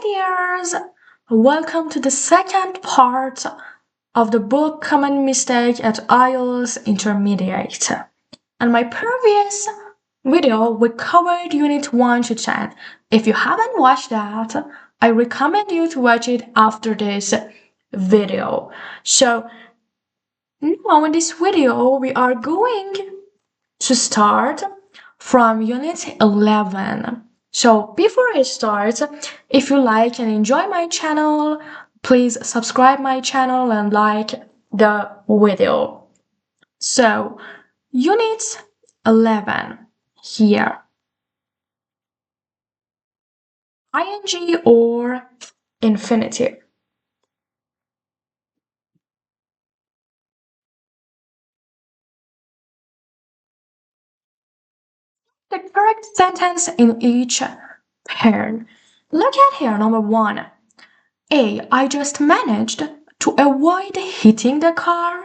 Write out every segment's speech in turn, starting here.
dears! Welcome to the second part of the book Common Mistake at IELTS Intermediate. In my previous video, we covered Unit 1 to 10. If you haven't watched that, I recommend you to watch it after this video. So, now in this video, we are going to start from Unit 11. So before I start, if you like and enjoy my channel, please subscribe my channel and like the video. So Unit 11 here. ING or infinitive. The correct sentence in each pair. Look at here, number 1. A. I just managed to avoid hitting the car.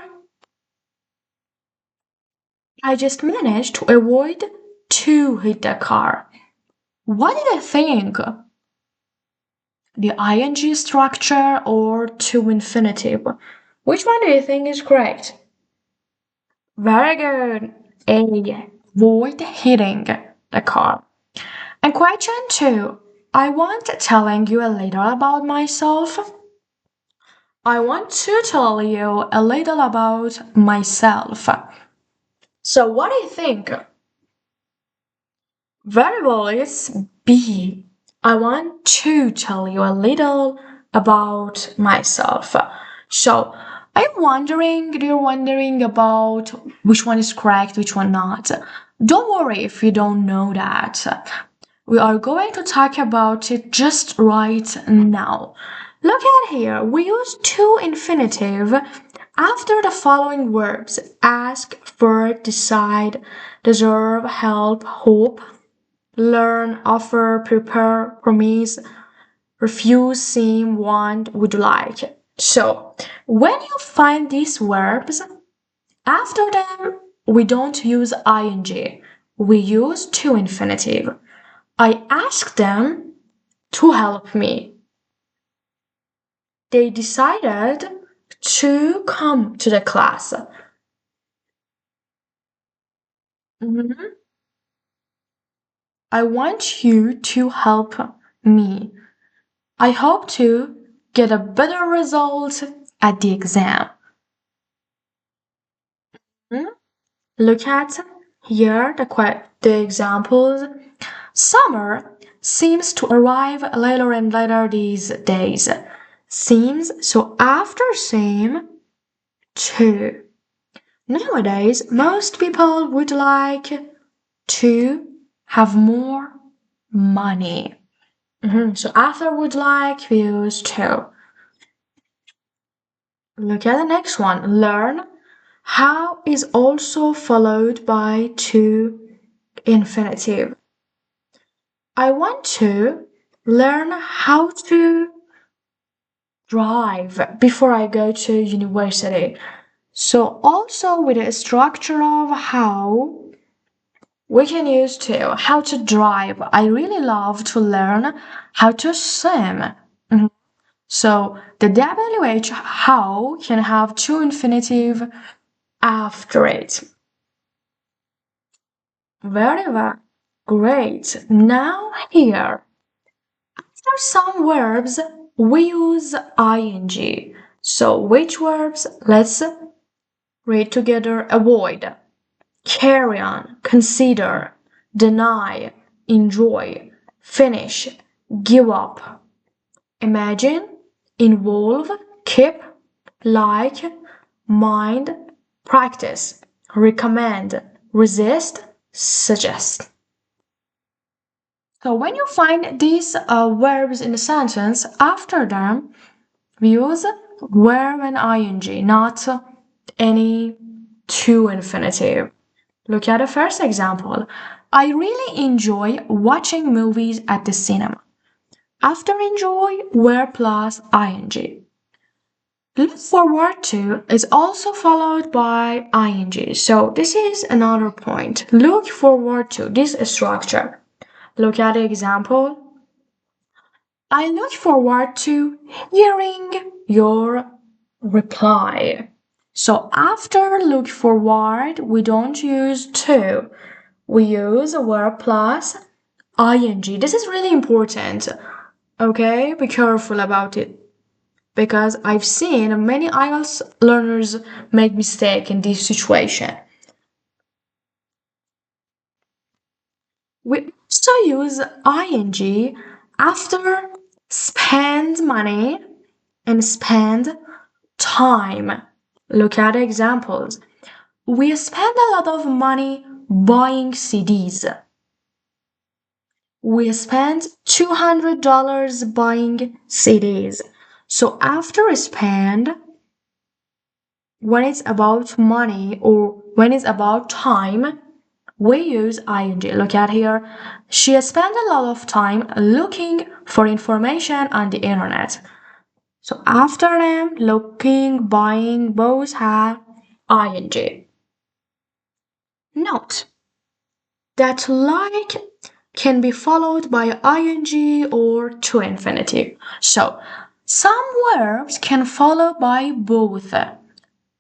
I just managed to avoid to hit the car. What did I think? The ing structure or to infinitive? Which one do you think is correct? Very good. A. Avoid hitting the car. And question 2. I want telling you a little about myself. I want to tell you a little about myself. So what do you think? Very well, it's B. I want to tell you a little about myself. So you're wondering about which one is correct, which one not. Don't worry if you don't know that. We are going to talk about it just right now. Look at here, we use to infinitive after the following verbs: ask, for, decide, deserve, help, hope, learn, offer, prepare, promise, refuse, seem, want, would like. So, when you find these verbs, after them, we don't use ing. We use to infinitive. I asked them to help me. They decided to come to the class. I want you to help me. I hope to get a better result at the exam. Look at here the examples. Summer seems to arrive later and later these days. Seems, so after seem, to. Nowadays, most people would like to have more money. So after would like, we use to. Look at the next one. Learn how is also followed by to infinitive. I want to learn how to drive before I go to university. So also with the structure of how, we can use to. How to drive. I really love to learn how to swim. So the WH how can have to infinitive after it. Very well. Great. Now here. After some verbs, we use ing. So which verbs? Let's read together. Avoid, carry on, consider, deny, enjoy, finish, give up, imagine, involve, keep, like, mind, practice, recommend, resist, suggest. So when you find these verbs in the sentence, after them, we use verb and ing, not any to infinitive. Look at the first example. I really enjoy watching movies at the cinema. After enjoy, verb plus ing. Look forward to is also followed by ing. So this is another point. Look forward to this structure. Look at the example. I look forward to hearing your reply. So after look forward, we don't use to. We use a verb plus ing. This is really important. Okay, be careful about it because I've seen many IELTS learners make mistake in this situation. We also use ing after spend money and spend time. Look at examples. We spend a lot of money buying CDs. We spent $200 buying CDs. So after spend, when it's about money or when it's about time, we use ing. Look at here. She spent a lot of time looking for information on the internet. So after them, looking, buying, both have ing. Note that like can be followed by ing or to infinitive. So some verbs can follow by both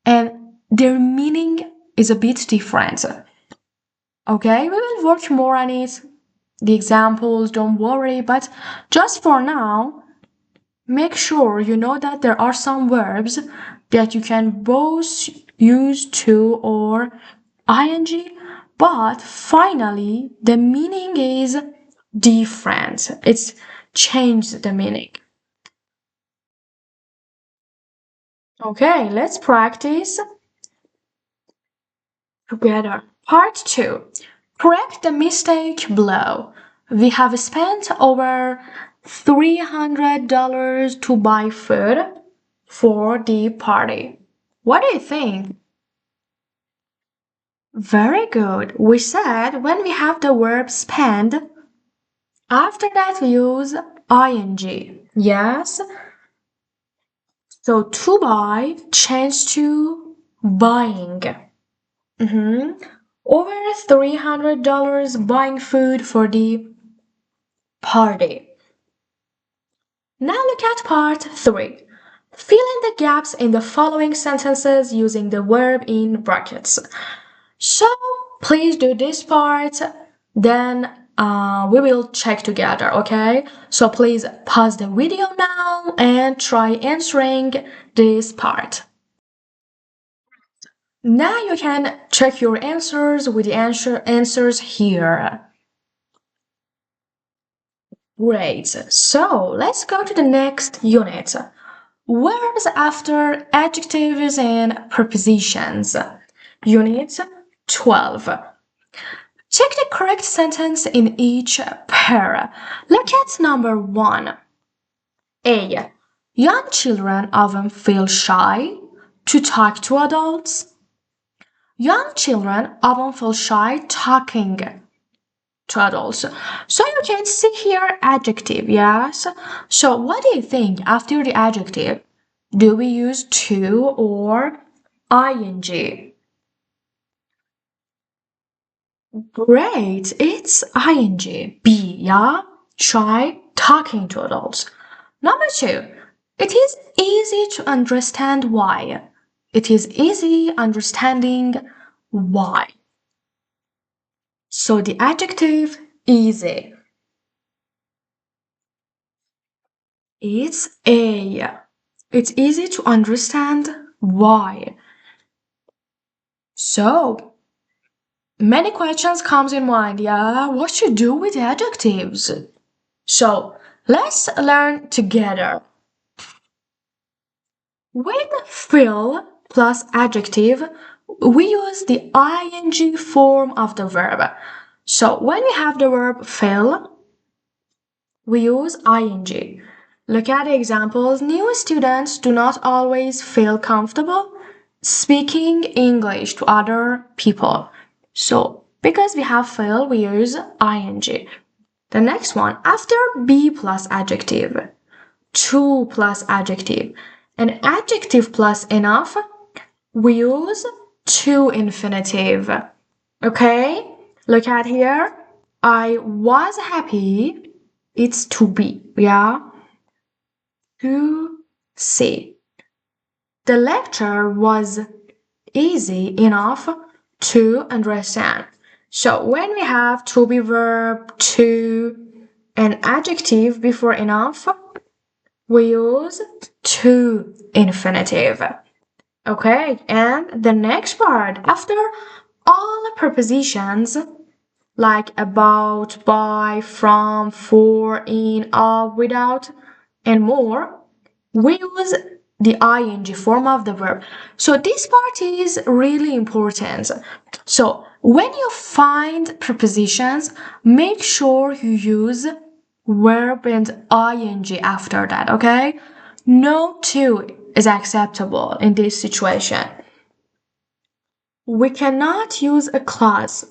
and their meaning is a bit different. Okay, we will work more on it. The examples, don't worry, but just for now, make sure you know that there are some verbs that you can both use to or ing, but finally the meaning is different. It's changed the meaning. Okay, let's practice together. Part 2. Correct the mistake below. We have spent over $300 to buy food for the party. What do you think? Very good. We said when we have the verb spend, after that we use ing. Yes? So to buy change to buying. Over $300 buying food for the party. Now look at part 3. Fill in the gaps in the following sentences using the verb in brackets. So please do this part, then we will check together, okay? So please pause the video now and try answering this part. Now you can check your answers with the answers here. Great. So let's go to the next unit. Verbs after adjectives and prepositions. Unit 12. Check the correct sentence in each pair. Look at number 1. A. Young children often feel shy to talk to adults. Young children often feel shy talking to adults. So you can see here adjective, yes? So what do you think after the adjective? Do we use to or ing? Great, it's ing. B, yeah? Shy, talking to adults. Number 2, it is easy to understand why. It is easy understanding why. So the adjective easy. It's A. It's easy to understand why. So many questions comes in mind, yeah? What to do with adjectives? So let's learn together. With fill plus adjective, we use the ing form of the verb. So when we have the verb fill, we use ing. Look at the examples. New students do not always feel comfortable speaking English to other people. So because we have feel, we use ing. The next one, after be plus adjective, to plus adjective, and adjective plus enough, we use to infinitive. Okay? Look at here. I was happy. It's to be, yeah? to see. The lecture was easy enough to understand. So when we have to be verb, to, an adjective before enough, we use to infinitive. Okay, and the next part, after all prepositions like about, by, from, for, in, of, without, and more, we use the ing form of the verb. So this part is really important. So when you find prepositions, make sure you use verb and ing after that, okay? No to is acceptable in this situation. We cannot use a clause.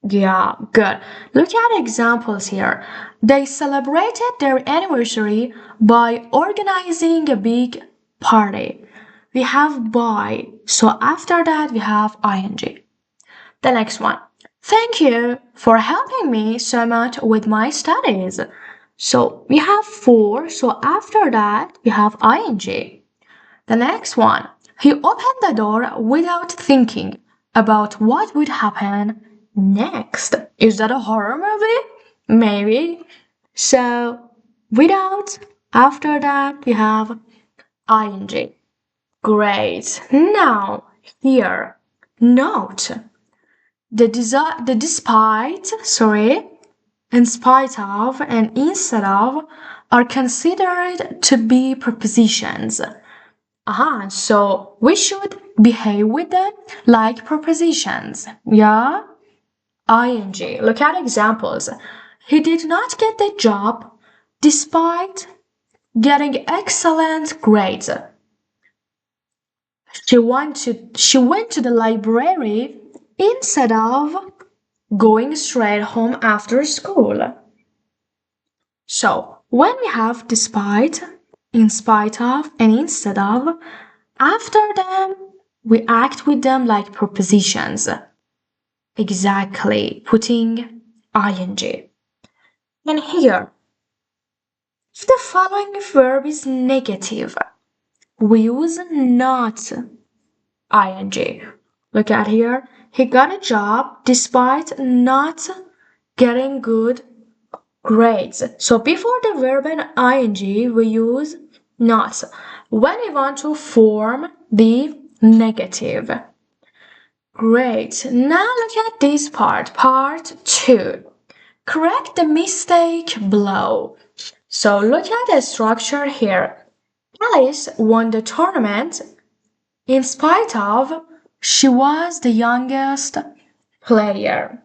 Yeah, good. Look at examples here. They celebrated their anniversary by organizing a big party. We have by, so after that we have ing. The next one. Thank you for helping me so much with my studies. So we have for, so after that we have ing. The next one. He opened the door without thinking about what would happen next. Is that a horror movie? Maybe. So, without, after that, we have ing. Great. Now, here, note the despite, in spite of, and instead of are considered to be prepositions. So we should behave with them like prepositions. Yeah? ing. Look at examples. He did not get the job despite getting excellent grades. She went to the library instead of going straight home after school. So when we have despite, in spite of, and instead of, after them, we act with them like prepositions. Exactly, putting ing. And here, if the following verb is negative, we use not ing. Look at here. He got a job despite not getting good grades. So before the verb and ing, we use not when we want to form the negative. Great. Now look at this part, part 2. Correct the mistake below. So look at the structure here. Alice won the tournament in spite of she was the youngest player.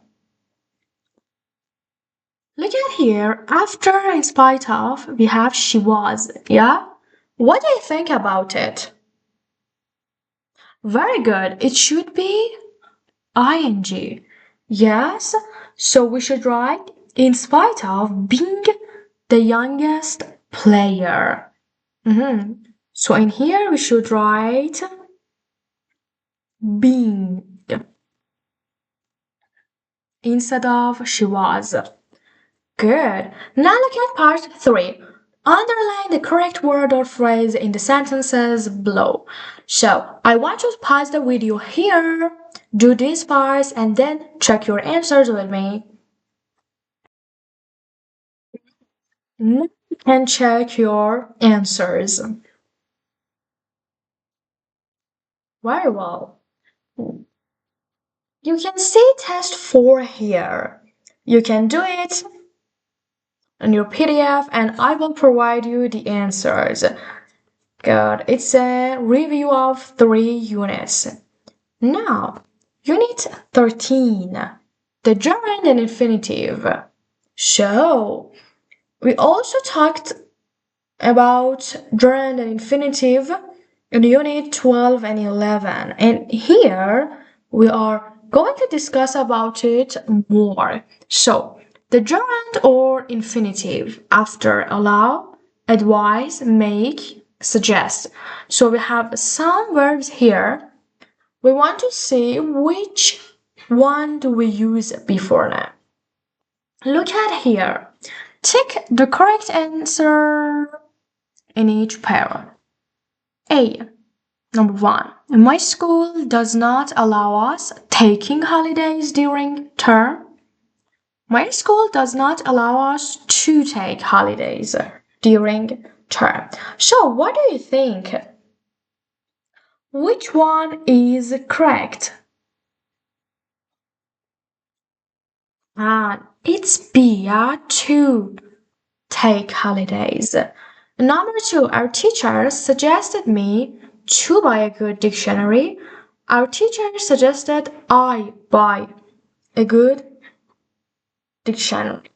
Look at here, after in spite of, we have she was, yeah? What do you think about it? Very good, it should be ing. Yes, so we should write in spite of being the youngest player. So in here we should write being instead of she was. Good. Now look at part 3. Underline the correct word or phrase in the sentences below. So, I want you to pause the video here, do these parts, and then check your answers with me. Now you can check your answers. Very well. You can see test 4 here. You can do it in your PDF and I will provide you the answers. Good. It's a review of 3 units. Now, unit 13, the gerund and infinitive. So, we also talked about gerund and infinitive in unit 12 and 11. And here, we are going to discuss about it more. So, the gerund or infinitive after allow, advise, make, suggest. So we have some verbs here. We want to see which one do we use before them. Look at here. Tick the correct answer in each pair. A. Number 1. My school does not allow us taking holidays during term. My school does not allow us to take holidays during term. So, what do you think? Which one is correct? It's B, to take holidays. Number 2, our teacher suggested me to buy a good dictionary. Our teacher suggested I buy a good dictionary.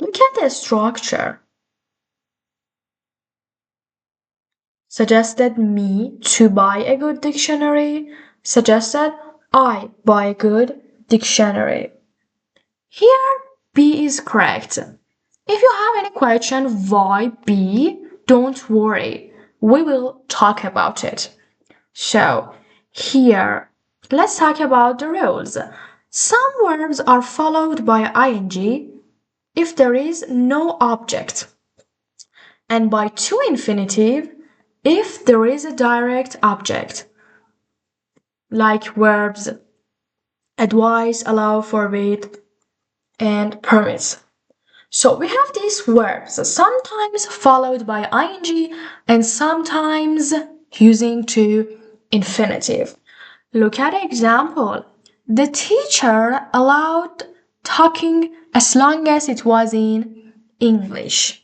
Look at the structure. Suggested me to buy a good dictionary. Suggested I buy a good dictionary. Here, B is correct. If you have any question why B, don't worry. We will talk about it. So, here, let's talk about the rules. Some verbs are followed by ing if there is no object, and by to infinitive if there is a direct object, like verbs advise, allow, forbid, and permit. So we have these verbs, sometimes followed by ing and sometimes using to infinitive. Look at the example. The teacher allowed talking as long as it was in English.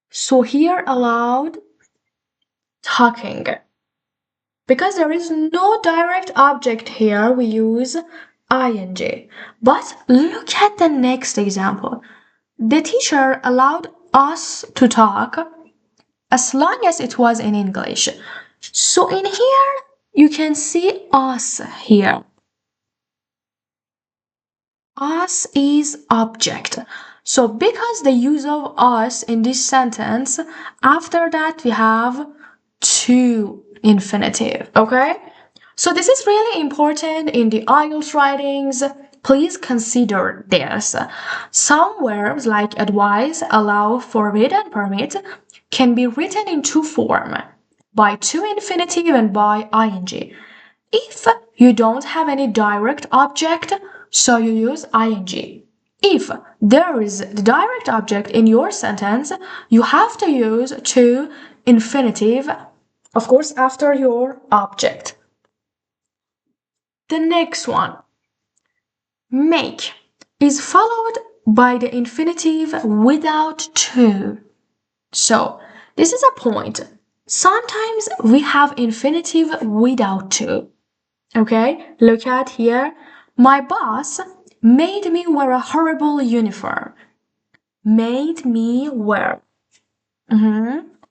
So here allowed talking. Because there is no direct object here, we use ing. But look at the next example. The teacher allowed us to talk as long as it was in English. So in here, you can see us here. Us is object. So because the use of us in this sentence, after that we have to infinitive, okay? So this is really important in the IELTS writings. Please consider this. Some verbs like advise, allow, forbid, and permit can be written in two forms, by to infinitive and by ing. If you don't have any direct object, so you use ing. If there is the direct object in your sentence, you have to use to infinitive, of course, after your object. The next one, make, is followed by the infinitive without to. So, this is a point. Sometimes we have infinitive without to. Okay, look at here. My boss made me wear a horrible uniform. Made me wear.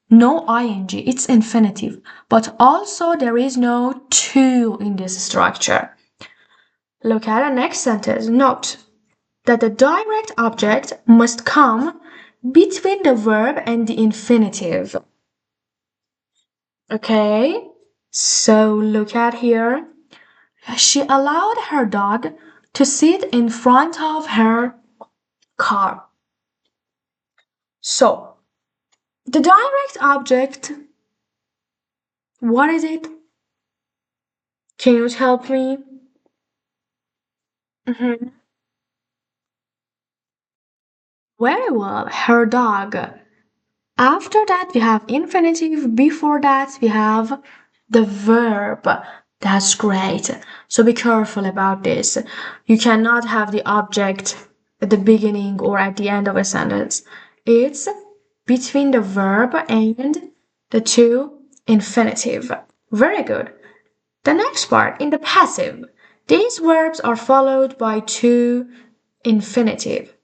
No ing, it's infinitive. But also there is no to in this structure. Look at the next sentence. Note that the direct object must come between the verb and the infinitive. Okay, so look at here. She allowed her dog to sit in front of her car. So, the direct object, what is it? Can you help me? Very well, her dog. After that, we have infinitive. Before that, we have the verb. That's great. So be careful about this. You cannot have the object at the beginning or at the end of a sentence. It's between the verb and the to infinitive. Very good. The next part, in the passive, these verbs are followed by to infinitive.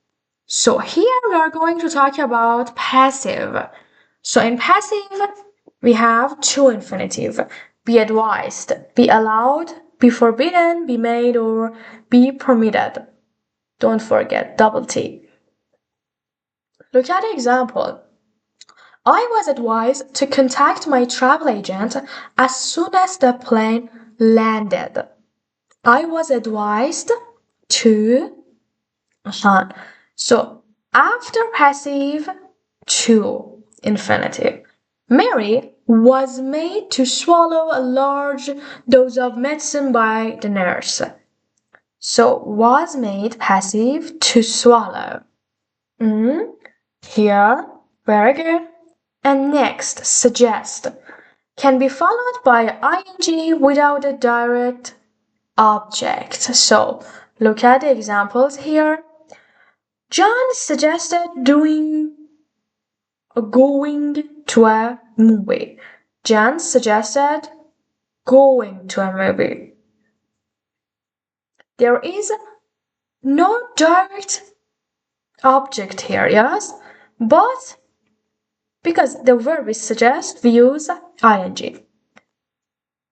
So here we are going to talk about passive. So in passive, we have to infinitive. Be advised, be allowed, be forbidden, be made, or be permitted. Don't forget, double T. Look at the example. I was advised to contact my travel agent as soon as the plane landed. I was advised to. So after passive, to. infinitive. Mary was made to swallow a large dose of medicine by the nurse. So was made passive to swallow. Here, very good. And next, suggest can be followed by ing without a direct object. So look at the examples here. John suggested going to a movie. John suggested going to a movie. There is no direct object here, yes? But because the verb is suggest, we use ing.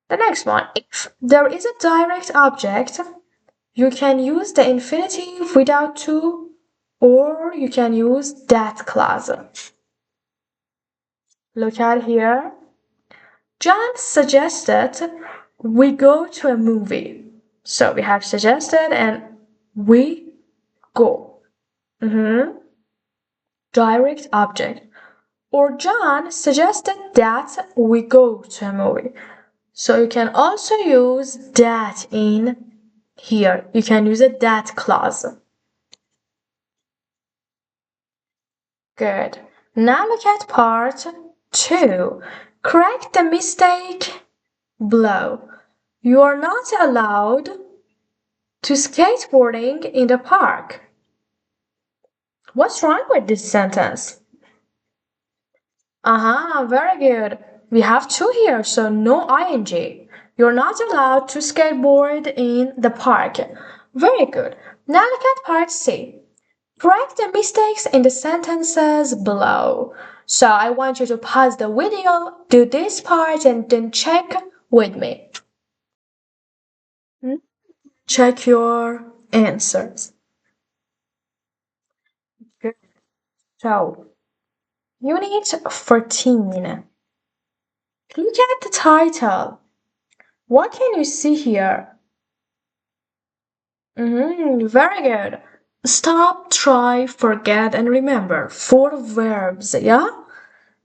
The next one, if there is a direct object, you can use the infinitive without to, or you can use that clause. Look at here. John suggested we go to a movie. So we have suggested and we go. Direct object. Or John suggested that we go to a movie. So you can also use that in here. You can use a that clause. Good. Now look at part 2. Correct the mistake below. You are not allowed to skateboarding in the park. What's wrong with this sentence? Very good. We have 2 here, so no ing. You're not allowed to skateboard in the park. Very good. Now look at part C. Correct the mistakes in the sentences below. So I want you to pause the video, do this part, and then check with me. Check your answers. Good. So, Unit 14. Look at the title. What can you see here? Very good. Stop, try, forget, and remember. 4 verbs, yeah?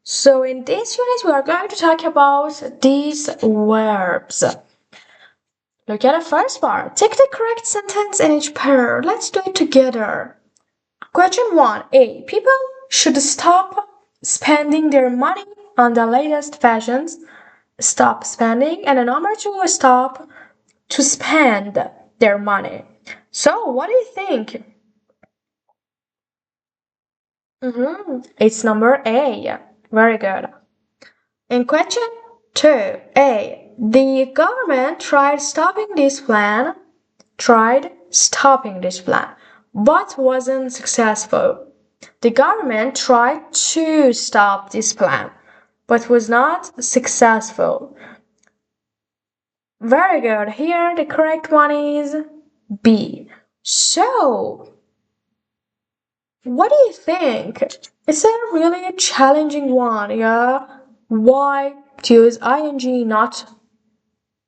So in this unit, we are going to talk about these verbs. Look at the first part. Take the correct sentence in each pair. Let's do it together. Question 1. A. People should stop spending their money on the latest fashions. Stop spending. And number 2, stop to spend their money. So, what do you think? It's number A. Very good. In question 2, A. The government tried stopping this plan, but wasn't successful. The government tried to stop this plan, but was not successful. Very good. Here, the correct one is B. So, what do you think? It's a really challenging one, yeah? Why to use ing, not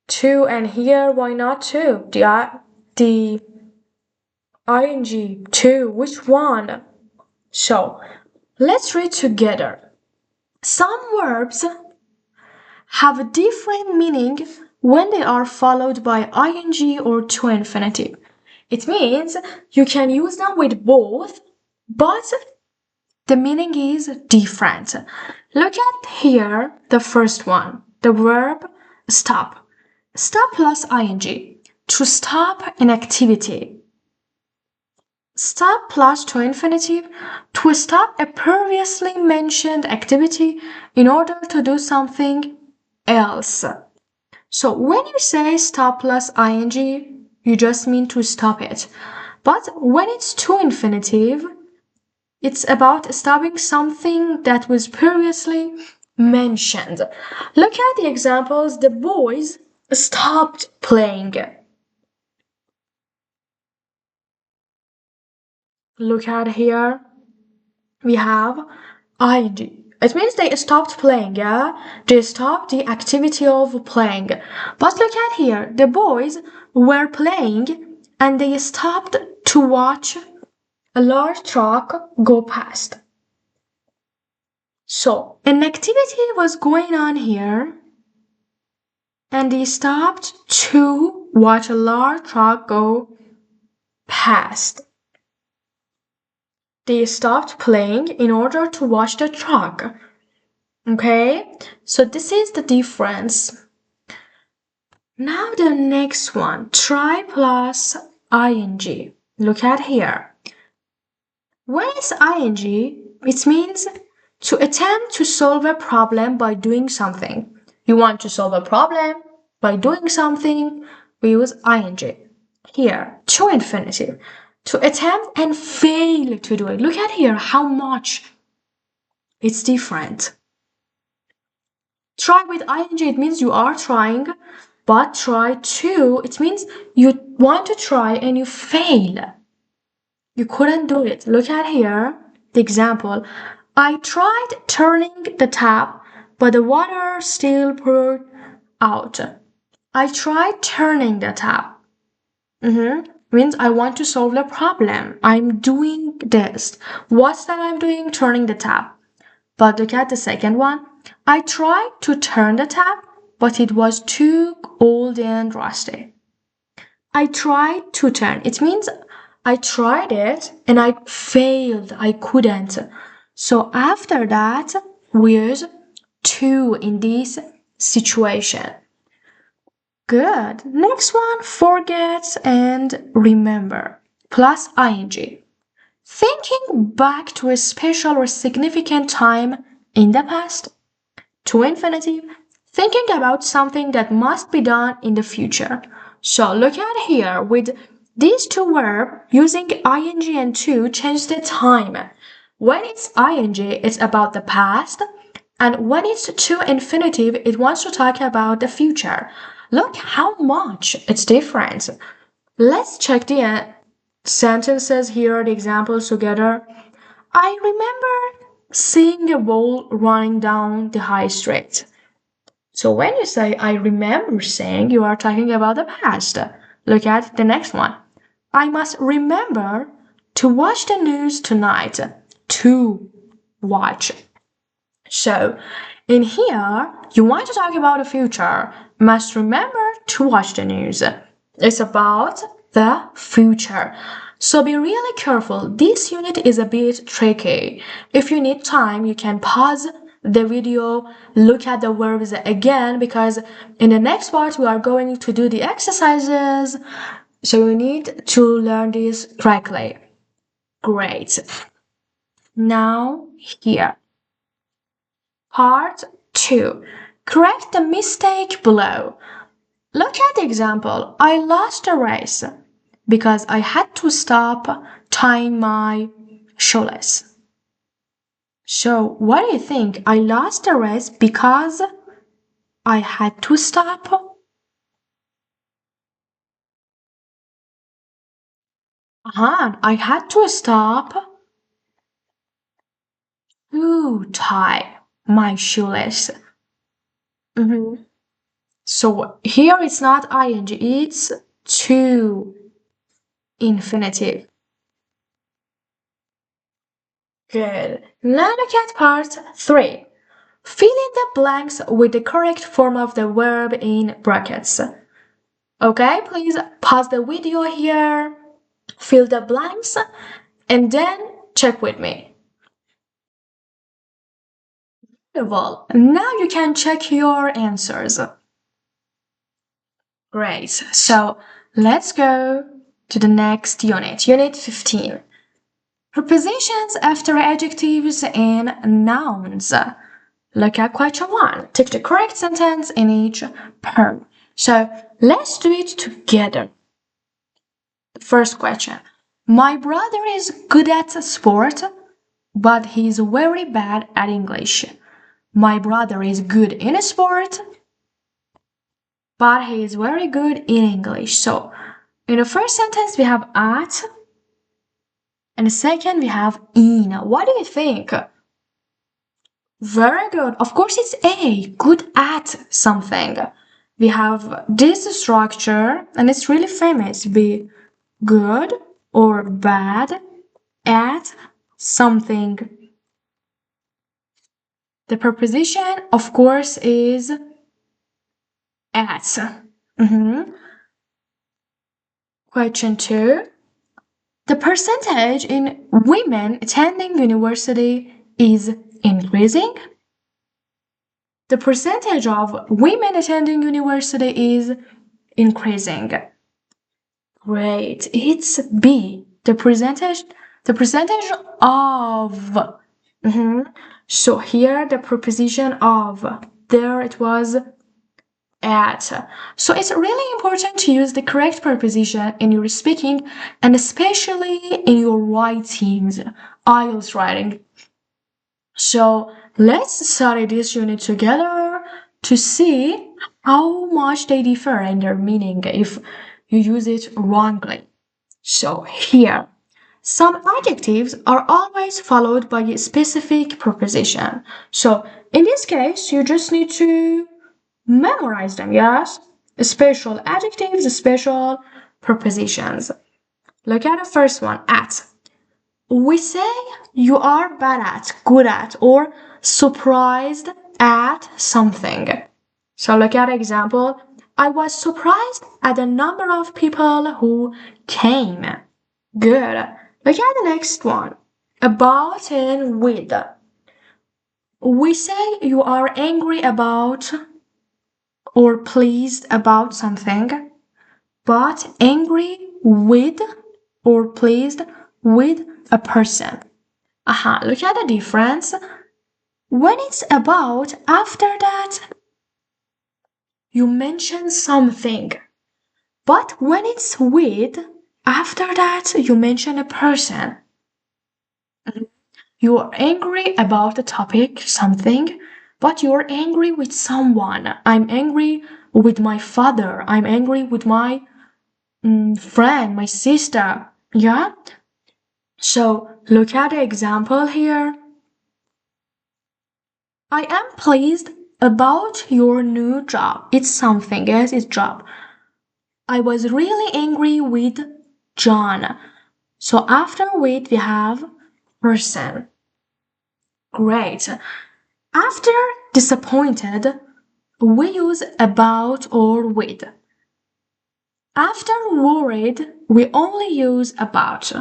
to, and here, why not to? The ing, to, which one? So, let's read together. Some verbs have a different meaning when they are followed by ing or to infinitive. It means you can use them with both, but the meaning is different. Look at here the first one, the verb stop. Stop plus ing, to stop an activity. Stop plus to infinitive, to stop a previously mentioned activity in order to do something else. So when you say stop plus ing, you just mean to stop it. But when it's to infinitive, it's about stopping something that was previously mentioned. Look at the examples. The boys stopped playing. Look at here. We have ing. It means they stopped playing, yeah? They stopped the activity of playing. But look at here. The boys were playing and they stopped to watch a large truck go past. So an activity was going on here, and he stopped to watch a large truck go past. They stopped playing in order to watch the truck. Okay, so this is the difference. Now the next one, try plus ing. Look at here. When it's ing, it means to attempt to solve a problem by doing something. You want to solve a problem by doing something, we use ing. Here, to infinitive. To attempt and fail to do it. Look at here how much it's different. Try with ing, it means you are trying, but try to, it means you want to try and you fail. You couldn't do it. Look at here, the example. I tried turning the tap, but the water still poured out. I tried turning the tap. Means I want to solve the problem. I'm doing this. What's that I'm doing? Turning the tap. But look at the second one. I tried to turn the tap, but it was too old and rusty. I tried to turn. It means I tried it and I failed. I couldn't. So after that, we use to in this situation. Good. Next one, forget and remember. Plus ing. Thinking back to a special or significant time in the past. To infinitive, thinking about something that must be done in the future. So look at here, with these two verbs, using ing and to change the time. When it's ing, it's about the past, and when it's to infinitive, it wants to talk about the future. Look how much it's different. Let's check the sentences here, the examples together. I remember seeing a bull running down the high street. So when you say I remember seeing, you are talking about the past. Look at the next one. I must remember to watch the news tonight. To watch. So in here, you want to talk about the future. Must remember to watch the news. It's about the future. So be really careful. This unit is a bit tricky. If you need time, you can pause the video, look at the verbs again, because in the next part we are going to do the exercises. So you need to learn this correctly. Great. Now here. Part 2. Correct the mistake below. Look at the example. I lost a race because I had to stop tying my shoelace. So, what do you think? I lost the race because I had to stop? I had to stop to tie my shoelace. So here it's not ing, it's to infinitive. Good. Now look at part 3. Fill in the blanks with the correct form of the verb in brackets. Okay, please pause the video here, fill the blanks, and then check with me. Well, now you can check your answers. Great. So let's go to the next unit, Unit 15. Prepositions after adjectives and nouns. Look at question 1. Take the correct sentence in each pair. So let's do it together. The first question. My brother is good at sport, but he's very bad at English. My brother is good in sport, but he is very good in English. So in the first sentence we have at, and the second we have in. What do you think? Very good. Of course it's A, good at something. We have this structure and it's really famous. Be good or bad at something. The preposition, of course, is at. Question 2. The percentage in women attending university is increasing. The percentage of women attending university is increasing. Great. It's B. The percentage of. So here the preposition of. There it was at. So it's really important to use the correct preposition in your speaking and especially in your writings, IELTS writing. So let's study this unit together to see how much they differ in their meaning if you use it wrongly. So here, some adjectives are always followed by a specific preposition. So in this case, you just need to memorize them, yes? Special adjectives, special prepositions. Look at the first one, at. We say you are bad at, good at, or surprised at something. So look at example. I was surprised at the number of people who came. Good. Look at the next one. About and with. We say you are angry about or pleased about something, but angry with or pleased with a person. Look at the difference. When it's about, after that, you mention something. But when it's with, after that, you mention a person. You are angry about a topic, something, but you're angry with someone. I'm angry with my father. I'm angry with my friend, my sister. Yeah? So look at the example here. I am pleased about your new job. It's something, yes, it's job. I was really angry with John. So after with, we have person. Great. After disappointed, we use about or with. After worried, we only use about.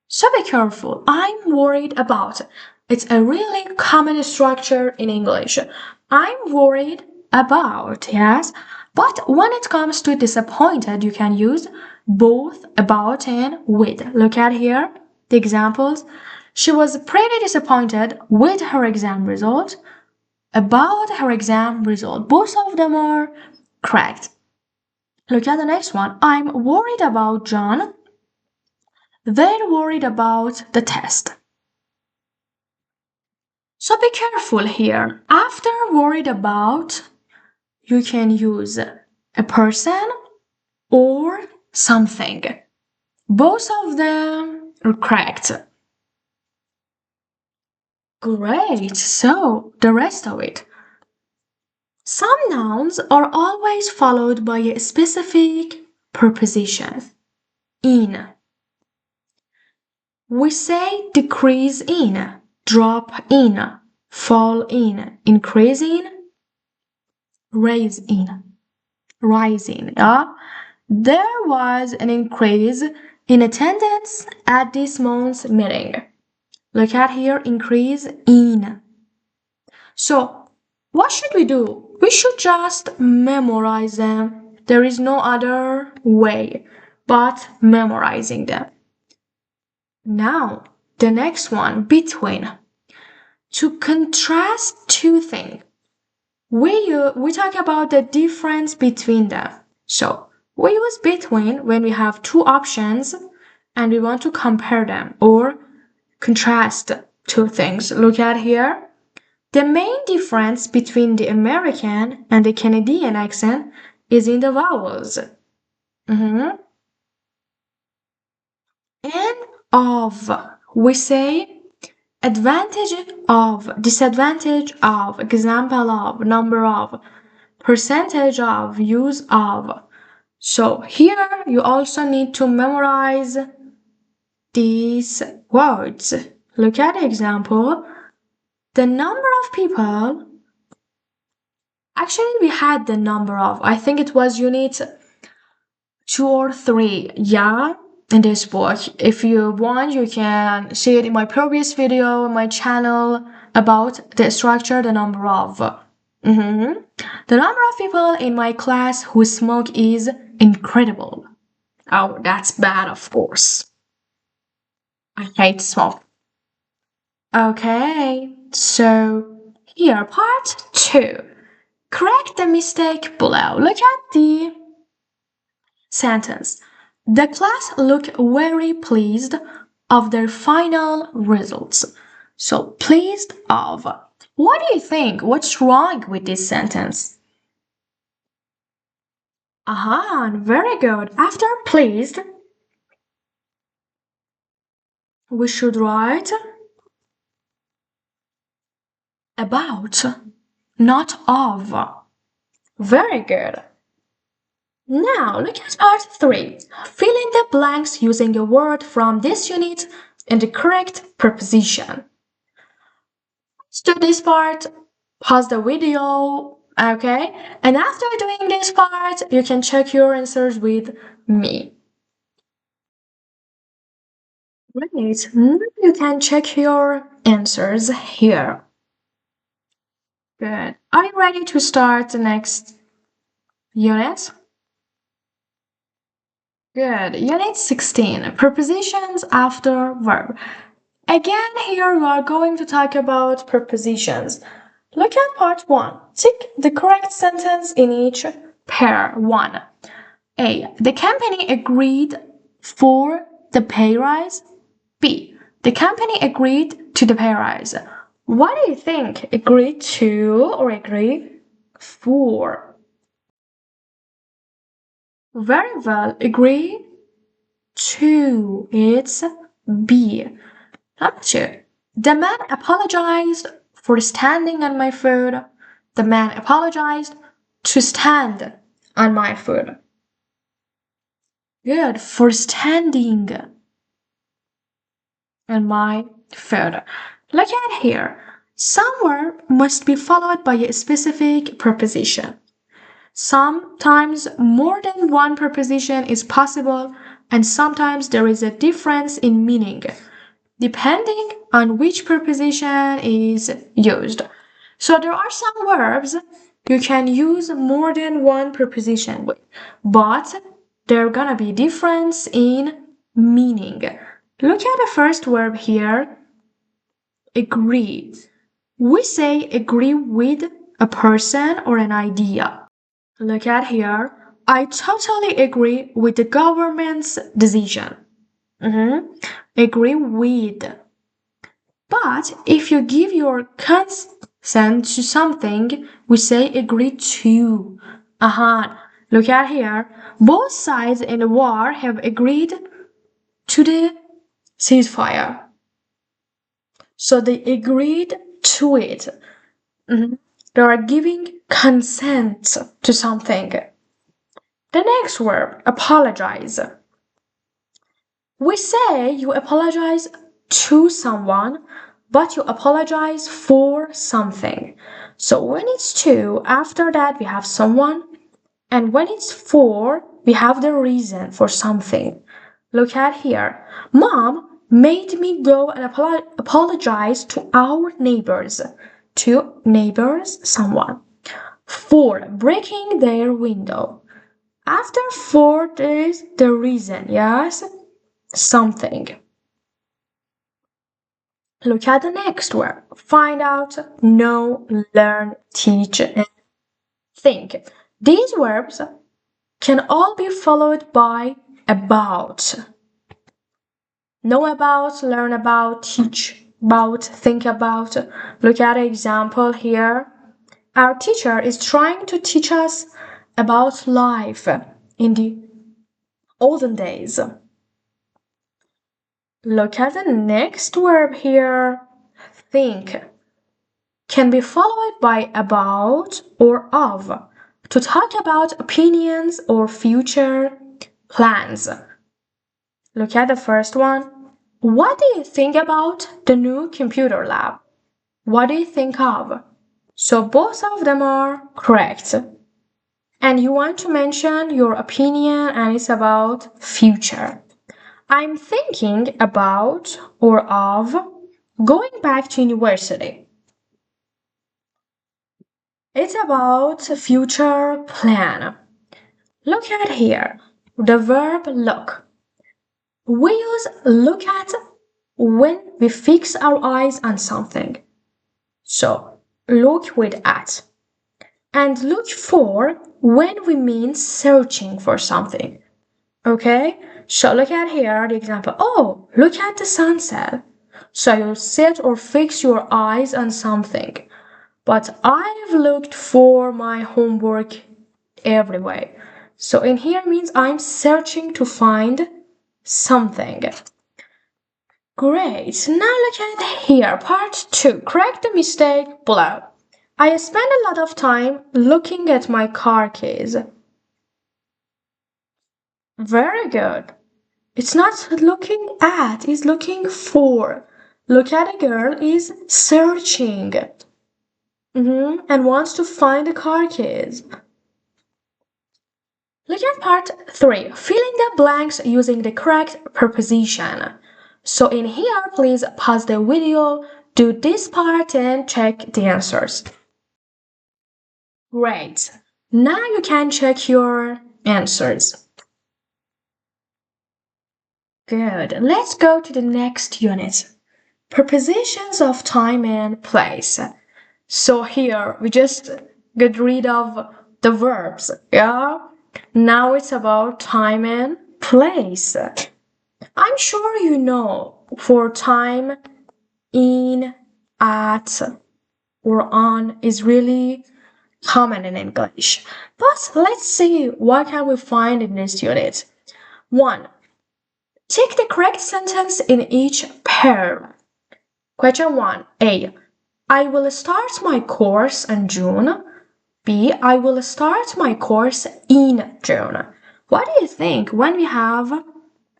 So be careful. I'm worried about. It's a really common structure in English. I'm worried about, yes? But when it comes to disappointed, you can use both about and with. Look at here, the examples. She was pretty disappointed with her exam result. About her exam result. Both of them are correct. Look at the next one. I'm worried about John. They're worried about the test. So be careful here. After worried about, you can use a person or something. Both of them are correct. Great. So the rest of it. Some nouns are always followed by a specific preposition. In. We say decrease in, drop in, fall in, increase in, raise in, rise in. There was an increase in attendance at this month's meeting. Look at here, increase in. So, what should we do? We should just memorize them. There is no other way but memorizing them. Now, the next one, between. To contrast two things, we talk about the difference between them. So, we use between when we have two options and we want to compare them or contrast two things. Look at here. The main difference between the American and the Canadian accent is in the vowels. And of. We say advantage of, disadvantage of, example of, number of, percentage of, use of. So here you also need to memorize these words. Look at the example. The number of people, actually, we had the number of, I think it was unit 2 or 3, yeah, in this book. If you want, you can see it in my previous video on my channel about the structure, the number of. The number of people in my class who smoke is incredible. Oh, that's bad, of course. I hate smoke. Okay, so here, part 2. Correct the mistake below. Look at the sentence. The class looked very pleased of their final results. So, pleased of. What do you think? What's wrong with this sentence? Aha, very good. After pleased, we should write about, not of. Very good. Now, look at part 3. Fill in the blanks using a word from this unit in the correct preposition. Let's do this part, pause the video, okay? And after doing this part, you can check your answers with me. Great. Now you can check your answers here. Good. Are you ready to start the next unit? Good. Unit 16. Prepositions after verb. Again, here we are going to talk about prepositions. Look at part 1. Tick the correct sentence in each pair. 1. A. The company agreed for the pay rise. B. The company agreed to the pay rise. What do you think? Agree to or agree for? Very well. Agree to. It's B. Number 2. The man apologized for standing on my foot. The man apologized to stand on my foot. Good. For standing on my foot. Look at here. Some verb must be followed by a specific preposition. Sometimes more than one preposition is possible, and sometimes there is a difference in meaning, depending on which preposition is used. So there are some verbs you can use more than one preposition with, but they're gonna be difference in meaning. Look at the first verb here, agree. We say agree with a person or an idea. Look at here. I totally agree with the government's decision. Agree with. But if you give your consent to something, we say agree to. Look at here. Both sides in the war have agreed to the ceasefire. So they agreed to it. They are giving consent to something. The next verb, apologize. We say you apologize to someone, but you apologize for something. So when it's to, after that we have someone, and when it's for, we have the reason for something. Look at here. Mom made me go and apologize to our neighbors. To neighbors, someone. For breaking their window. After for, there is the reason, yes? Something. Look at the next word. Find out, know, learn, teach, and think. These verbs can all be followed by about. Know about, learn about, teach about, think about. Look at an example here. Our teacher is trying to teach us about life in the olden days. Look at the next verb here. Think. Can be followed by about or of to talk about opinions or future plans. Look at the first one. What do you think about the new computer lab? What do you think of? So both of them are correct. And you want to mention your opinion and it's about future. I'm thinking about or of going back to university. It's about future plan. Look at here. The verb look. We use look at when we fix our eyes on something. So look with at. And look for when we mean searching for something. Okay? So look at here the example. Oh, look at the sunset. So you sit or fix your eyes on something. But I've looked for my homework everywhere. So in here means I'm searching to find something. Great. Now look at here, part 2. Correct the mistake below. I spend a lot of time looking at my car keys. Very good. It's not looking at, it's looking for. Look at a girl is searching. And wants to find the car keys. Look at part 3. Filling the blanks using the correct preposition. So in here, please pause the video, do this part and check the answers. Great. Now you can check your answers. Good. Let's go to the next unit. Prepositions of time and place. So here we just get rid of the verbs, yeah? Now it's about time and place. I'm sure you know for time, in, at, or on is really common in English. But let's see what can we find in this unit. 1. Tick the correct sentence in each pair. Question 1. A. I will start my course in June. B. I will start my course in June. What do you think when we have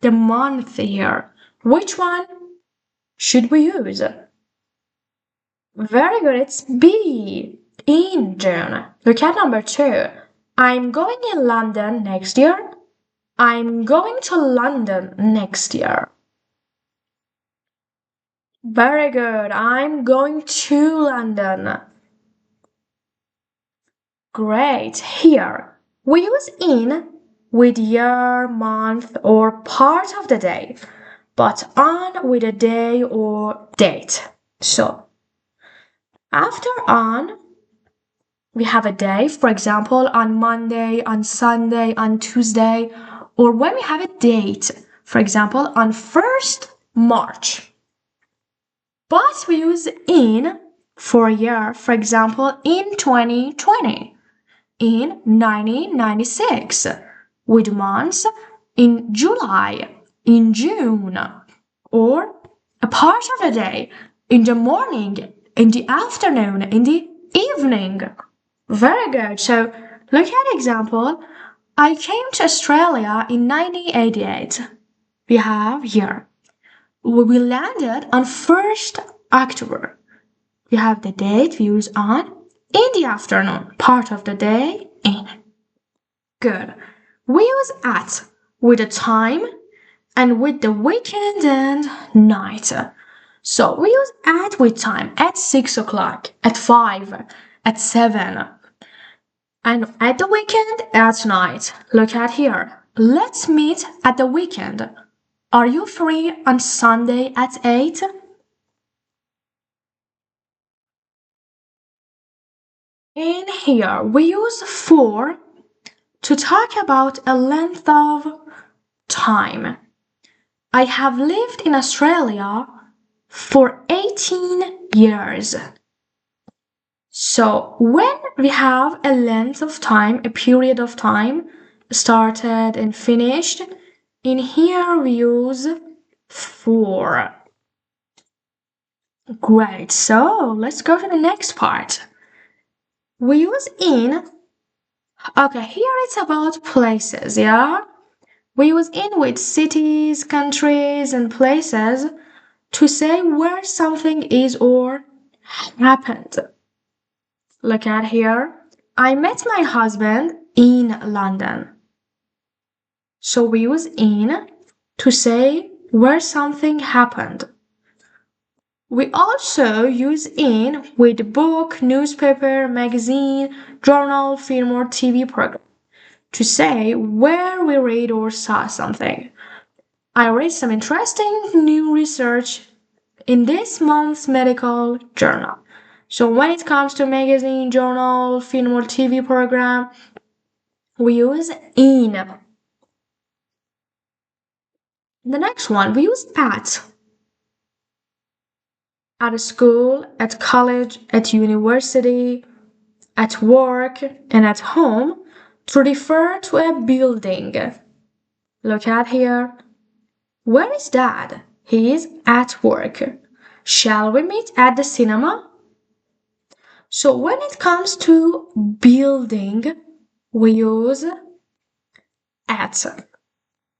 the month here? Which one should we use? Very good, it's B. In June. Look at number 2. I'm going in London next year. I'm going to London next year. Very good. I'm going to London. Great. Here, we use in with year, month, or part of the day, but on with a day or date. So, after on, we have a day, for example, on Monday, on Sunday, on Tuesday, or when we have a date, for example, on 1st March. But we use in for a year, for example, in 2020, in 1996, with months in July, in June, or a part of the day, in the morning, in the afternoon, in the evening. Very good. So look at example. I came to Australia in 1988. We have here. We landed on 1st October. We have the date we use on in the afternoon, part of the day in. Good. We use at with the time and with the weekend and night. So we use at with time at 6 o'clock, at 5, at 7. And at the weekend, at night. Look at here. Let's meet at the weekend. Are you free on Sunday at 8? In here, we use for to talk about a length of time. I have lived in Australia for 18 years. So when we have a length of time, a period of time, started and finished, in here we use for. Great, so let's go to the next part. We use in. Okay, here it's about places, yeah? We use in with cities, countries, and places to say where something is or happened. Look at here. I met my husband in London. So we use in to say where something happened. We also use in with book, newspaper, magazine, journal, film, or TV program to say where we read or saw something. I read some interesting new research in this month's medical journal. So when it comes to magazine, journal, film, or TV program, we use in. The next one, we use at a school, at college, at university, at work, and at home to refer to a building. Look at here. Where is Dad? He is at work. Shall we meet at the cinema? So when it comes to building, we use at.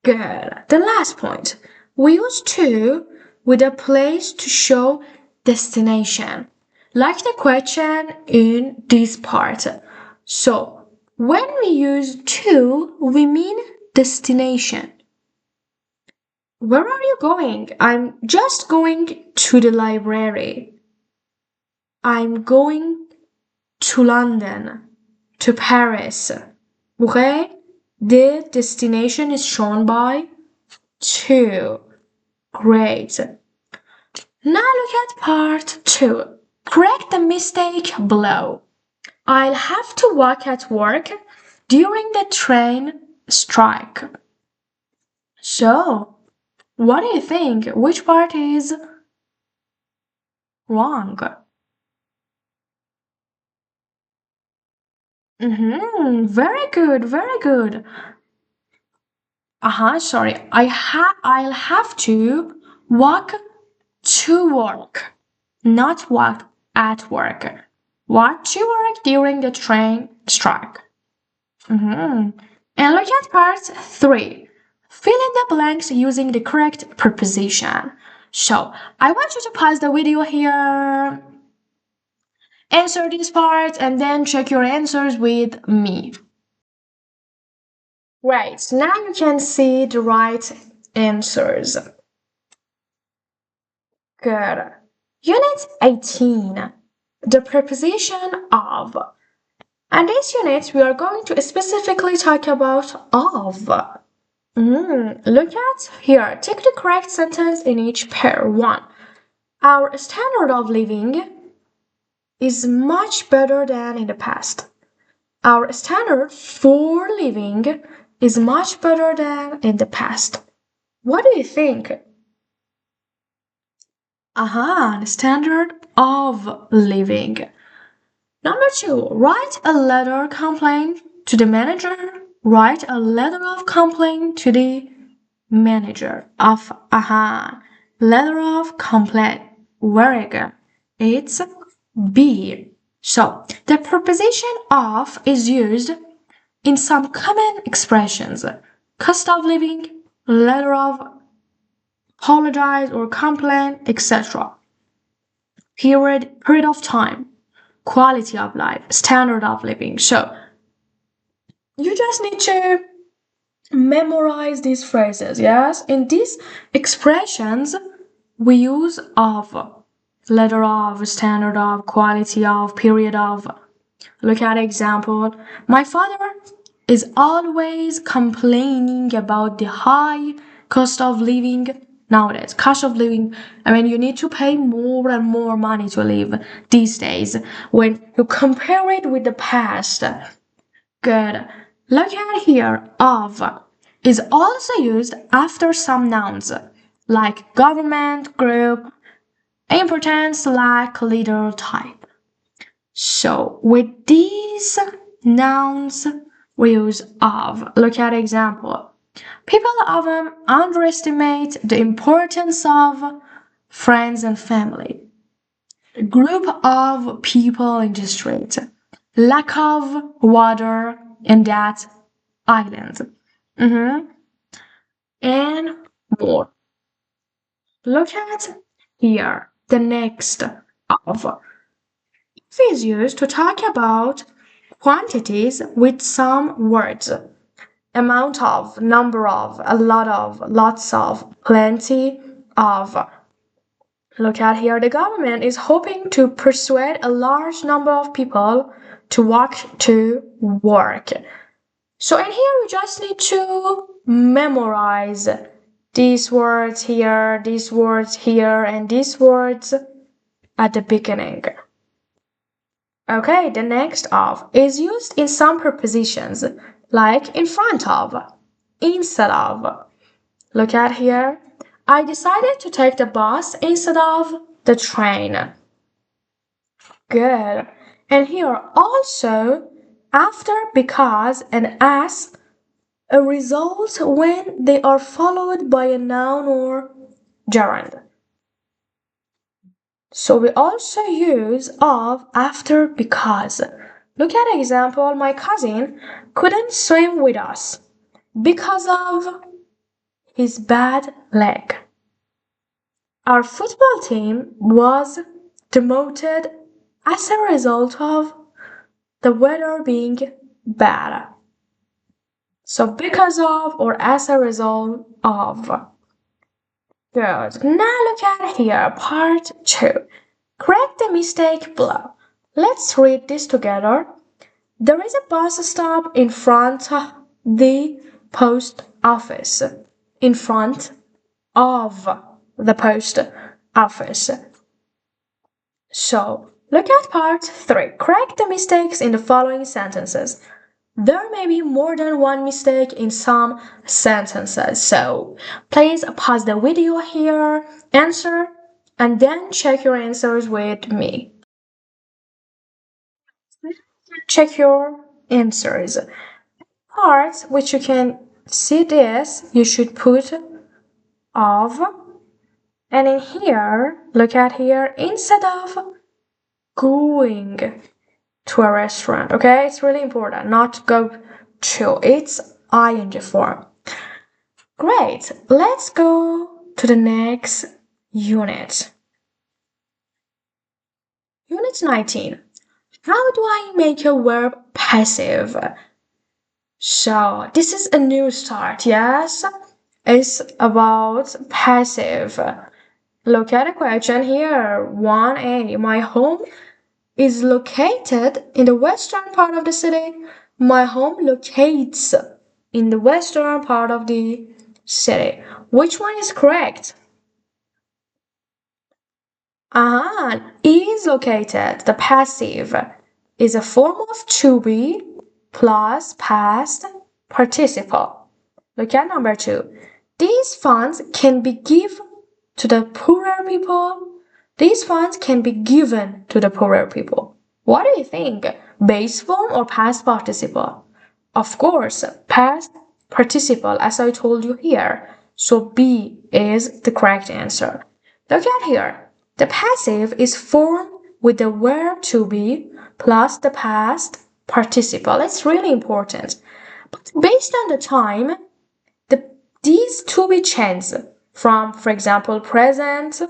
Good. The last point. We use to with a place to show destination. Like the question in this part. So when we use to, we mean destination. Where are you going? I'm just going to the library. I'm going to London, to Paris. Okay? The destination is shown by to. Great. Now look at part 2. Correct the mistake below. I'll have to walk at work during the train strike. So, what do you think? Which part is wrong? Very good, very good. Sorry. I'll have to walk to work, not walk at work. Walk to work during the train strike. And look at part 3. Fill in the blanks using the correct preposition. So, I want you to pause the video here, answer this part, and then check your answers with me. Right, now you can see the right answers. Good. Unit 18. The preposition of. And this unit, we are going to specifically talk about of. Look at here. Take the correct sentence in each pair. 1. Our standard of living is much better than in the past. Our standard for living is much better than in the past. What do you think? The standard of living. Number 2, write a letter complaint to the manager. Write a letter of complaint to the manager of letter of complaint. Very good. It's B. So the preposition of is used in some common expressions. Cost of living, letter of apologize or complain, etc. Period of time, quality of life, standard of living. So you just need to memorize these phrases, yes? In these expressions, we use of, letter of, standard of, quality of, period of. Look at example. My father is always complaining about the high cost of living nowadays. Cost of living, you need to pay more and more money to live these days when you compare it with the past. Good. Look at here. Of is also used after some nouns like government, group, importance, lack, leader, type. So with these nouns, we use of. Look at example. People often underestimate the importance of friends and family. A group of people in the street. Lack of water in that island. And more. Look at here. The next of. is used to talk about quantities with some words. Amount of, number of, a lot of, lots of, plenty of. Look at here, the government is hoping to persuade a large number of people to walk to work. So in here, you just need to memorize these words here, and these words at the beginning. Okay, the next of is used in some prepositions, like in front of, instead of. Look at here. I decided to take the bus instead of the train. Good. And here also, after, because, and as a result when they are followed by a noun or gerund. So we also use of, after, because. Look at example, my cousin couldn't swim with us because of his bad leg. Our football team was demoted as a result of the weather being bad. So because of or as a result of. Good. Now look at here, part 2. Correct the mistake below. Let's read this together. There is a bus stop in front of the post office. In front of the post office. So, look at part 3. Correct the mistakes in the following sentences. There may be more than one mistake in some sentences, so please pause the video here, answer, and then check your answers with me. Check your answers. Parts which you can see this, you should put of, and in here, look at here, instead of going to a restaurant, okay? It's really important, not go to, it's ing form. Great, let's go to the next unit. Unit 19. How do I make a verb passive? So, this is a new start, yes? It's about passive. Look at the question here, 1a. My home is located in the western part of the city. My home locates in the western part of the city. Which one is correct? Is located, the passive, is a form of to be plus past participle. Look at number 2. These funds can be given to the poorer people. These funds can be given to the poorer people. What do you think? Base form or past participle? Of course, past participle, as I told you here. So B is the correct answer. Look at here. The passive is formed with the verb to be plus the past participle. It's really important. But based on the time, these to be changed from, for example, present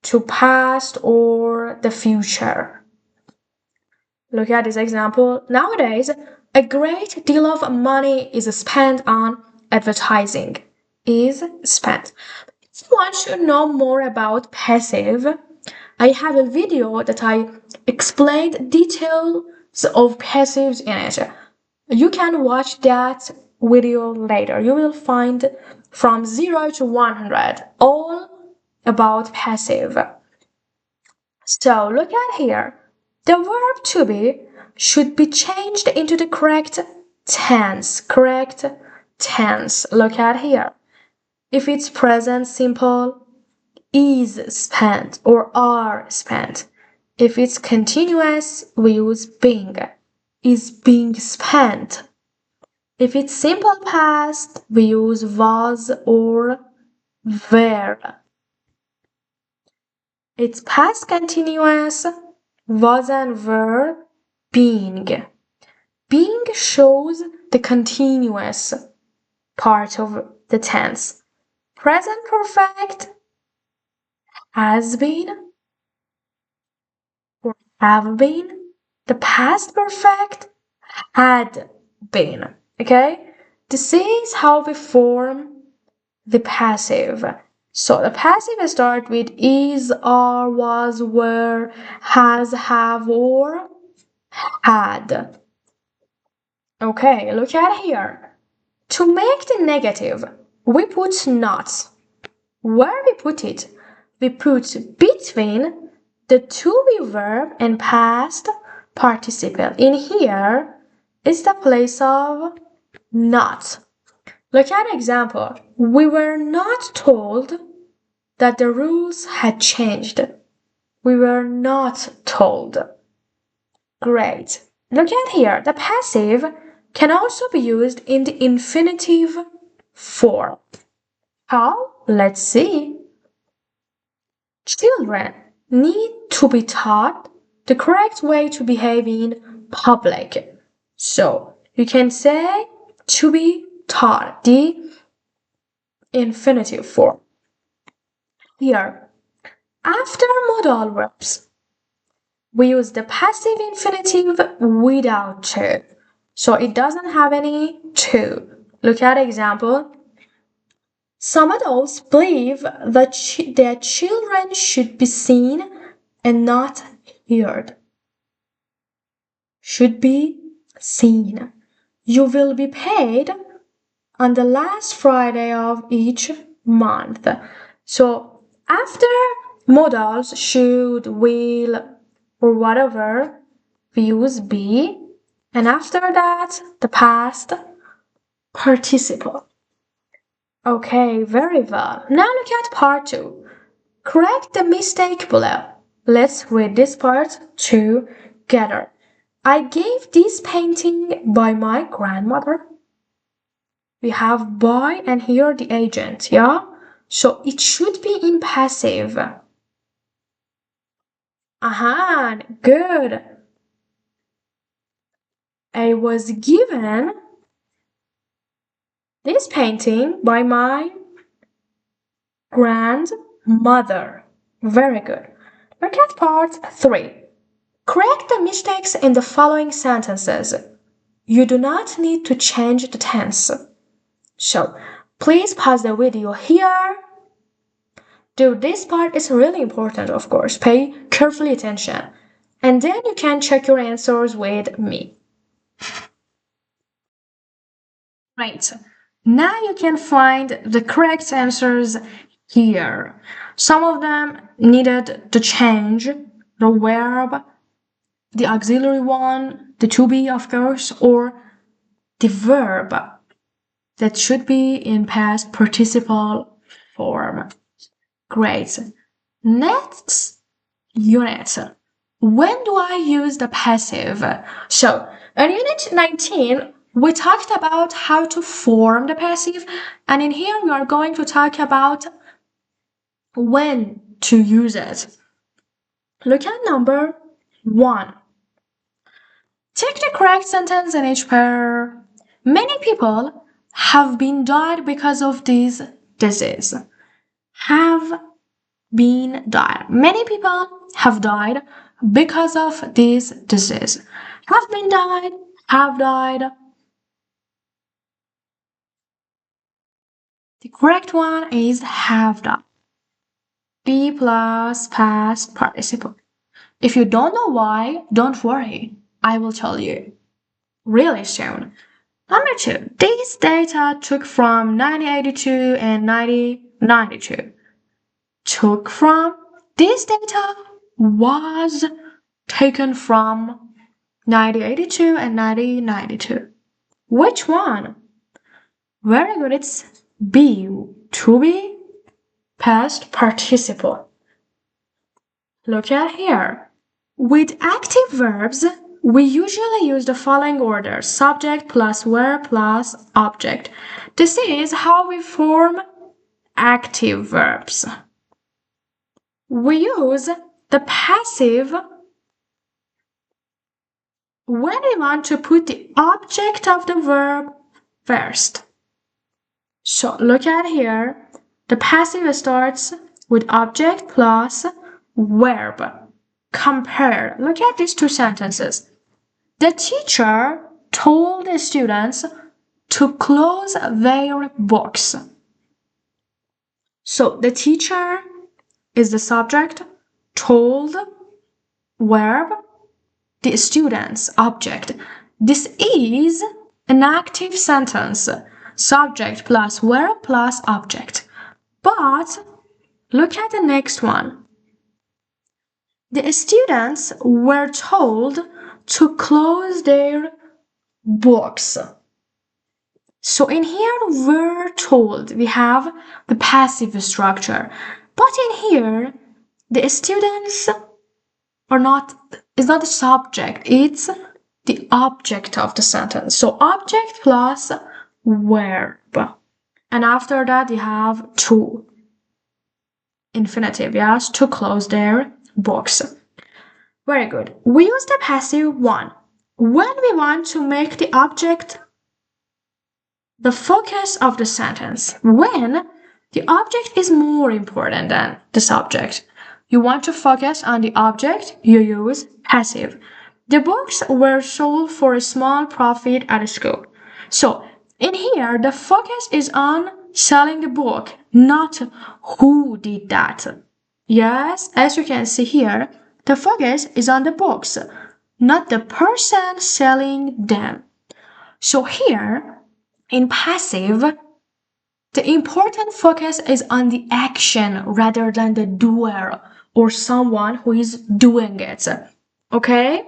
to past or the future. Look at this example. Nowadays, a great deal of money is spent on advertising. Is spent. If you want to know more about passive, I have a video that I explained details of passives in it. You can watch that video later. You will find from 0 to 100 all about passive. So look at here. The verb to be should be changed into the correct tense. Correct tense. Look at here. If it's present simple, is spent or are spent. If it's continuous, we use being. Is being spent. If it's simple past, we use was or were. It's past continuous, was and were, being. Being shows the continuous part of the tense. Present perfect, has been, or have been. The past perfect, had been. Okay? This is how we form the passive. So the passive starts with is, are, was, were, has, have, or had. Okay, look at here. To make the negative, we put not. Where we put it? We put between the to be verb and past participle. In here is the place of not. Look at an example. We were not told that the rules had changed. We were not told. Great. Look at here. The passive can also be used in the infinitive form. How? Let's see. Children need to be taught the correct way to behave in public. So you can say to be taught, the infinitive form. Here, after modal verbs, we use the passive infinitive without to. So it doesn't have any to. Look at example. Some adults believe that their children should be seen and not heard. Should be seen. You will be paid on the last Friday of each month. So after modals should, will, or whatever, we use be, and after that, the past participle. Okay, very well. Now look at part 2. Correct the mistake below. Let's read this part together. I gave this painting by my grandmother. We have by and here the agent, yeah? So it should be in passive. Aha, good. I was given this painting by my grandmother. Very good. Look at part 3. Correct the mistakes in the following sentences. You do not need to change the tense. So, please pause the video here. Dude, this part is really important, of course. Pay carefully attention. And then you can check your answers with me. Right. Now you can find the correct answers here. Some of them needed to change the verb, the auxiliary one, the to be, of course, or the verb that should be in past participle form. Great. Next unit. When do I use the passive? So, in unit 19, we talked about how to form the passive, and in here we are going to talk about when to use it. Look at number 1. Check the correct sentence in each pair. Many people have been died because of this disease. Have been died. Many people have died because of this disease. Have been died, have died. The correct one is have died. Be plus past participle. If you don't know why, don't worry. I will tell you really soon. Number 2. These data took from 1982 and 1992. Took from. This data was taken from 1982 and 1992. Which one? Very good, it's be, to be, past participle. Look at here. With active verbs, we usually use the following order: subject plus verb plus object. This is how we form active verbs. We use the passive when we want to put the object of the verb first. So look at here. The passive starts with object plus verb. compare. Look at these two sentences. The teacher told the students to close their books. So the teacher is the subject, told, verb, the students, object. This is an active sentence, subject plus verb plus object. But look at the next one. The students were told to close their books. So in here, we're told, we have the passive structure. But in here, the students is not the subject, it's the object of the sentence. So object plus verb. And after that, you have to. Infinitive, yes, to close their books. Very good. We use the passive one when we want to make the object the focus of the sentence, when the object is more important than the subject. You want to focus on the object, you use passive. The books were sold for a small profit at a school. So, in here, the focus is on selling the book, not who did that. Yes, as you can see here, the focus is on the books, not the person selling them. So here, in passive, the important focus is on the action rather than the doer or someone who is doing it. Okay?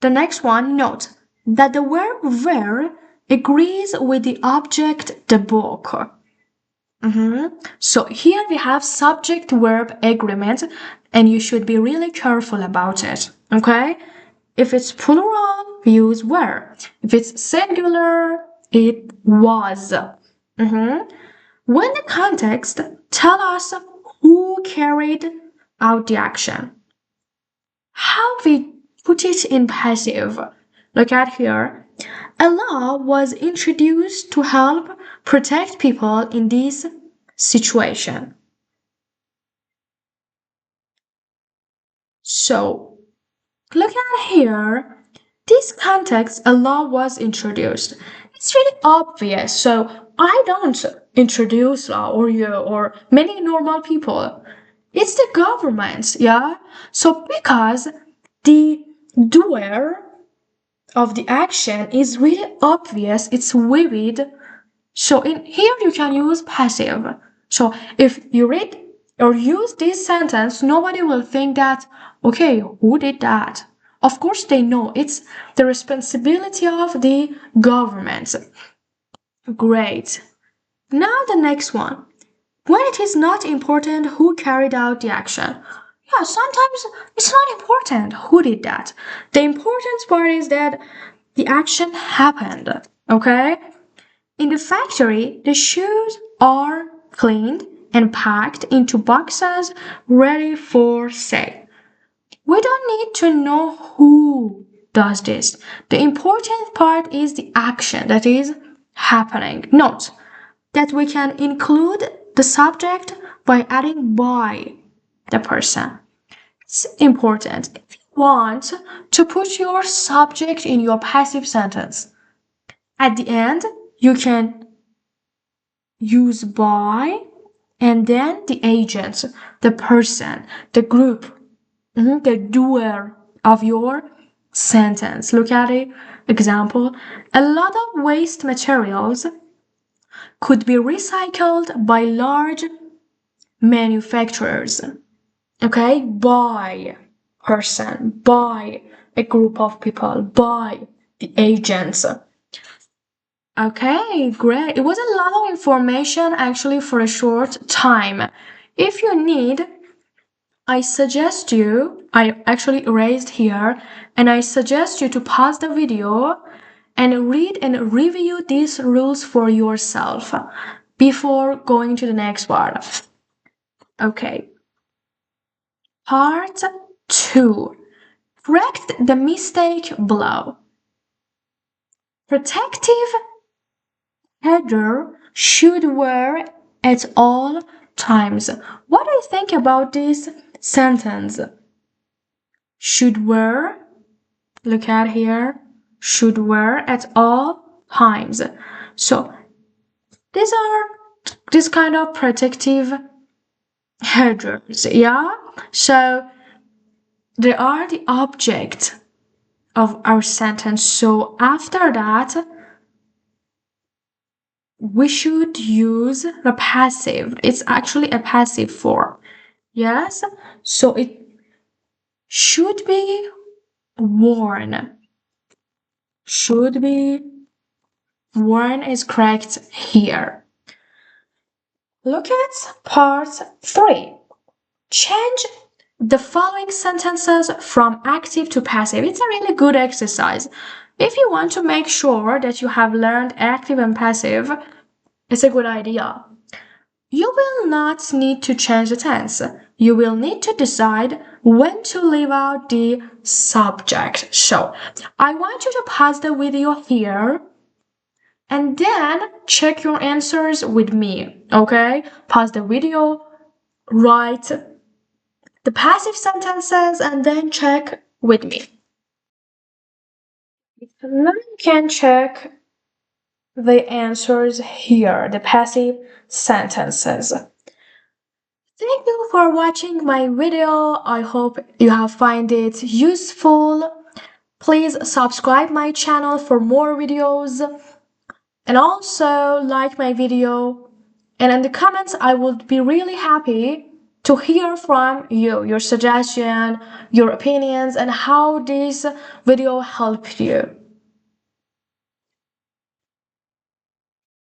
The next one, note that the verb were agrees with the object, the book. So here we have subject-verb agreement, and you should be really careful about it. Okay? If it's plural, we use were. If it's singular, it was. When the context tell us who carried out the action. How we put it in passive. Look at here. A law was introduced to help protect people in this situation. So, look at here. This context, a law was introduced. It's really obvious. So, I don't introduce law, or you, or many normal people. It's the government, yeah? So, because the doer of the action is really obvious, it's vivid. So in here you can use passive. So if you read or use this sentence, nobody will think that, okay, who did that? Of course they know it's the responsibility of the government. Great. Now the next one. When it is not important who carried out the action. Yeah, sometimes it's not important who did that. The important part is that the action happened, okay? In the factory, the shoes are cleaned and packed into boxes ready for sale. We don't need to know who does this. The important part is the action that is happening. Note that we can include the subject by adding by the person. It's important. If you want to put your subject in your passive sentence, at the end, you can use by and then the agent, the person, the group, the doer of your sentence. Look at it. Example, a lot of waste materials could be recycled by large manufacturers. Okay, by person, by a group of people, by the agents. Okay, great. It was a lot of information actually for a short time. If you need, I actually erased here, and I suggest you to pause the video and read and review these rules for yourself before going to the next part. Okay. Part 2. Correct the mistake below. Protective header should wear at all times. What do you think about this sentence? should wear, look at here, should wear at all times. So these are this kind of protective headers, yeah? So they are the object of our sentence. So after that, we should use the passive. It's actually a passive form. Yes? So it should be worn. Should be worn is correct here. Look at part 3. Change the following sentences from active to passive. It's a really good exercise. If you want to make sure that you have learned active and passive, it's a good idea. You will not need to change the tense. You will need to decide when to leave out the subject. So, I want you to pause the video here and then check your answers with me, okay? Pause the video, write the passive sentences, and then check with me. Now you can check the answers here, the passive sentences. Thank you for watching my video. I hope you have find it useful. Please subscribe my channel for more videos and also like my video. And in the comments, I would be really happy to hear from you, your suggestion, your opinions, and how this video helped you.